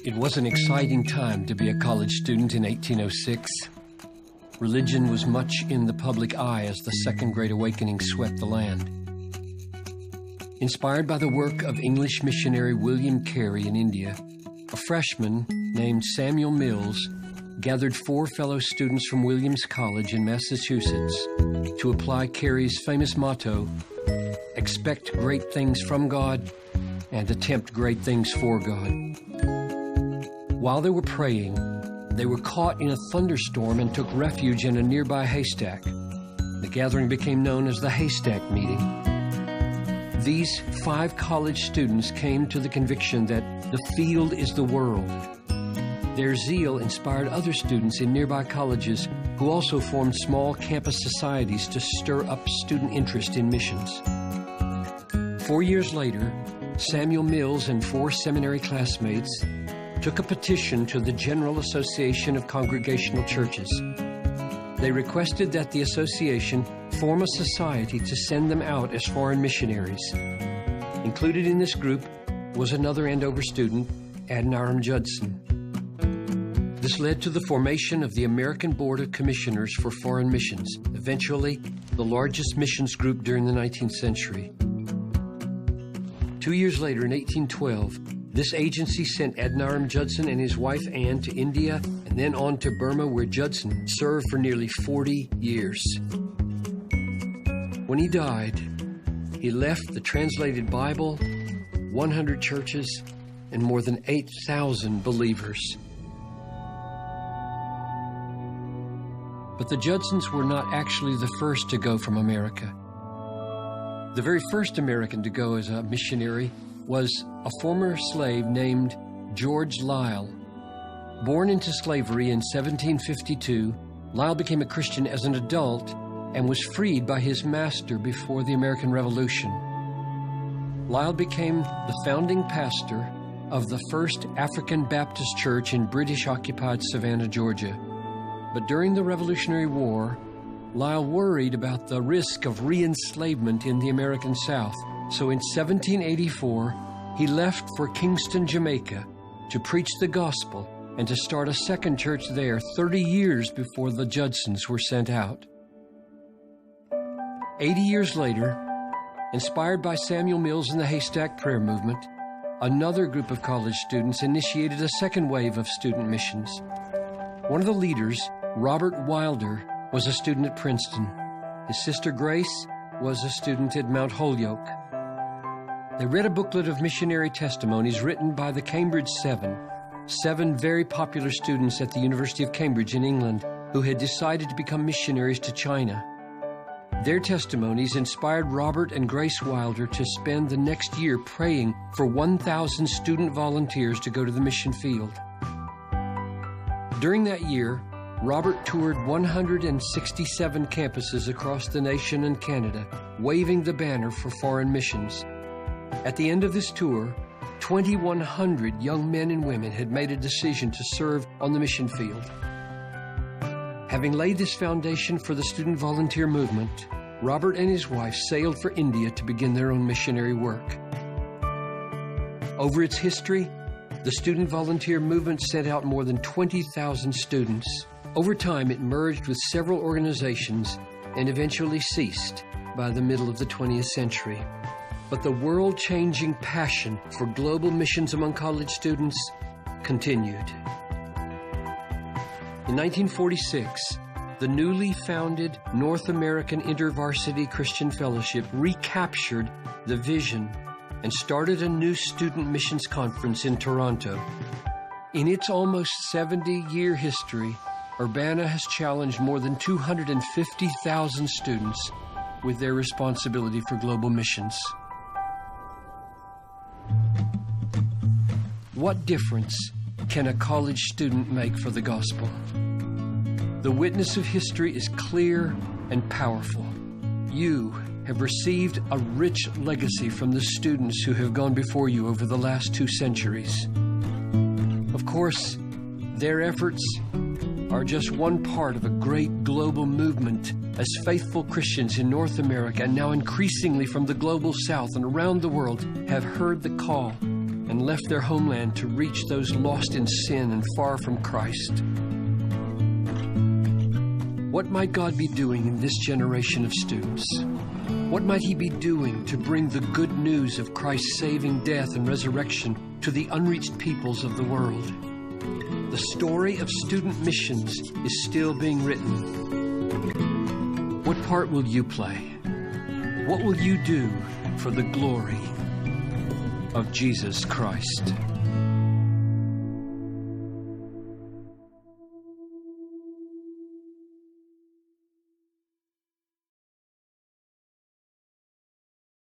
It was an exciting time to be a college student in 1806. Religion was much in the public eye as the Second Great Awakening swept the land. Inspired by the work of English missionary William Carey in India, a freshman named Samuel Mills gathered 4 fellow students from Williams College in Massachusetts to apply Carey's famous motto, "Expect great things from God and attempt great things for God." While they were praying, they were caught in a thunderstorm and took refuge in a nearby haystack. The gathering became known as the Haystack Meeting. These 5 college students came to the conviction that the field is the world. Their zeal inspired other students in nearby colleges who also formed small campus societies to stir up student interest in missions. 4 years later, Samuel Mills and 4 seminary classmates took a petition to the General Association of Congregational Churches. They requested that the association form a society to send them out as foreign missionaries. Included in this group was another Andover student, Adoniram Judson. This led to the formation of the American Board of Commissioners for Foreign Missions, eventually the largest missions group during the 19th century. 2 years later, in 1812, this agency sent Adoniram Judson and his wife Anne to India and then on to Burma, where Judson served for nearly 40 years. When he died, he left the translated Bible, 100 churches, and more than 8,000 believers. But the Judsons were not actually the first to go from America. The very first American to go as a missionary was a former slave named George Liele. Born into slavery in 1752, Liele became a Christian as an adult and was freed by his master before the American Revolution. Liele became the founding pastor of the first African Baptist church in British-occupied Savannah, Georgia. But during the Revolutionary War, Liele worried about the risk of re-enslavement in the American South. So in 1784, he left for Kingston, Jamaica, to preach the gospel and to start a second church there 30 years before the Judsons were sent out. 80 years later, inspired by Samuel Mills and the Haystack Prayer Movement, another group of college students initiated a second wave of student missions. One of the leaders, Robert Wilder, was a student at Princeton. His sister Grace was a student at Mount Holyoke. They read a booklet of missionary testimonies written by the Cambridge seven very popular students at the University of Cambridge in England who had decided to become missionaries to China. Their testimonies inspired Robert and Grace Wilder to spend the next year praying for 1,000 student volunteers to go to the mission field. During that year, Robert toured 167 campuses across the nation and Canada, waving the banner for foreign missions. At the end of this tour, 2,100 young men and women had made a decision to serve on the mission field. Having laid this foundation for the student volunteer movement, Robert and his wife sailed for India to begin their own missionary work. Over its history, the student volunteer movement sent out more than 20,000 students. Over time, it merged with several organizations and eventually ceased by the middle of the 20th century. But the world-changing passion for global missions among college students continued. In 1946, the newly founded North American InterVarsity Christian Fellowship recaptured the vision and started a new student missions conference in Toronto. In its almost 70-year history, Urbana has challenged more than 250,000 students with their responsibility for global missions. What difference can a college student make for the gospel? The witness of history is clear and powerful. You have received a rich legacy from the students who have gone before you over the last 2 centuries. Of course, their efforts are just one part of a great global movement as faithful Christians in North America and now increasingly from the global South and around the world have heard the call and left their homeland to reach those lost in sin and far from Christ. What might God be doing in this generation of students? What might He be doing to bring the good news of Christ's saving death and resurrection to the unreached peoples of the world? The story of student missions is still being written. What part will you play? What will you do for the glory of Jesus Christ?